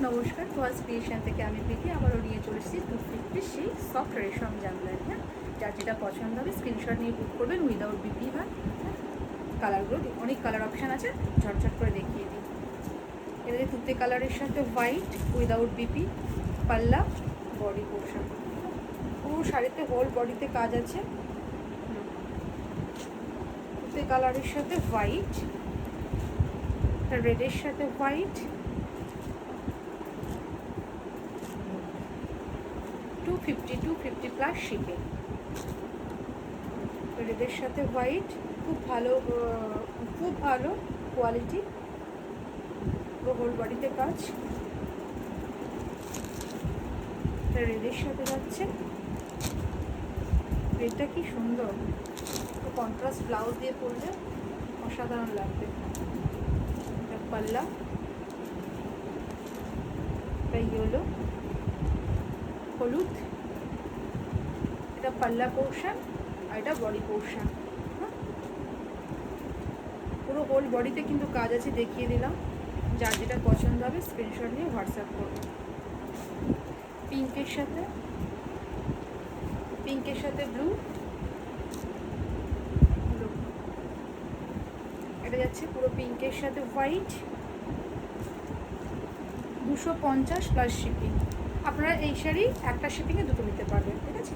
নমস্কার, first creation থেকে আমি প্রীতি আবারও নিয়ে চলে এসেছি 250 সেই সফট রেশম জামদানি। হ্যাঁ, যার যেটা পছন্দ হবে স্ক্রিনশট নিয়ে বুক করবেন, উইদাউট বিপি। হয় কালারগুলো অনেক কালার অপশান আছে, ঝটঝট করে দেখিয়ে দিই। এবারে তুতে কালারের সাথে হোয়াইট উইদাউট বিপি, পাল্লা, বডি পোর্শন। পুরো শাড়িতে হোল বডিতে কাজ আছে। তুতে কালারের সাথে হোয়াইট, রেডের সাথে হোয়াইট, 250 প্লাস শিপিং। রেডের সাথে হোয়াইট, খুব ভালো কোয়ালিটি, পুরো হোল বডিতে কাজ। রেডের সাথে যাচ্ছে, রেডটা কি সুন্দর, কন্ট্রাস্ট ব্লাউজ দিয়ে পরলে অসাধারণ লাগবে। পাল্লা, ইয়েলো হলুদ, এটা পাল্লা পোর্শন আর এটা বডি পোর্শন। পুরো হোল বডিতে কিন্তু কাজ আছে, দেখিয়ে দিলাম। যার যেটা পছন্দ হবে স্ক্রিনশট নিয়ে হোয়াটসঅ্যাপ করবে। পিঙ্কের সাথে ব্লু, এটা যাচ্ছে পুরো পিঙ্কের সাথে হোয়াইট, 250 প্লাস শিপিং। আপনারা এই শাড়ি একটা শিপিংয়ে দুটো নিতে পারবেন, ঠিক আছে?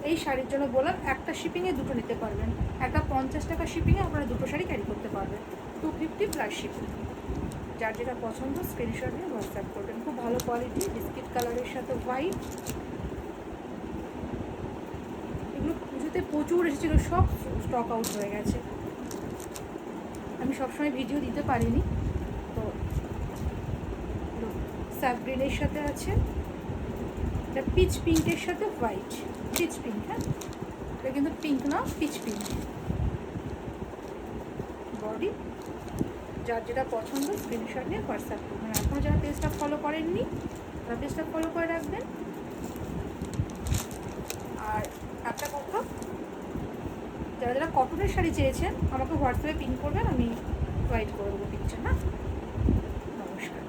এই শাড়ির জন্য বললাম, একটা শিপিংয়ে দুটো নিতে পারবেন। একটা 50 টাকা শিপিংয়ে আপনারা দুটো শাড়ি ক্যারি করতে পারবেন, 250 প্লাস শিপিং। যার যেটা পছন্দ স্ক্রিনশট নিয়ে হোয়াটসঅ্যাপ করবেন। খুব ভালো কোয়ালিটি, বিস্কিট কালারের সাথে হোয়াইট। এগুলো পুজোতে প্রচুর এসেছিলো, সব স্টক আউট হয়ে গেছে। আমি সবসময় ভিডিও দিতে পারিনি, তো স্যাপ গ্রিনের সাথে আছে, এটা পিচ পিঙ্কের সাথে হোয়াইট, পিচ পিঙ্ক। হ্যাঁ, এটা কিন্তু পিঙ্ক না, পিচ পিঙ্ক। বডি, যার যেটা পছন্দ স্ক্রিনশট নিয়ে হোয়াটসঅ্যাপ করবেন। এখনও যারা পেজটা ফলো করেননি তারা পেজটা ফলো করে রাখবেন। আর একটা কথা, যারা কটনের শাড়ি চেয়েছেন আমাকে হোয়াটসঅ্যাপে পিন করবেন, আমি প্রোভাইড করে দেবো পিকচার। না, নমস্কার।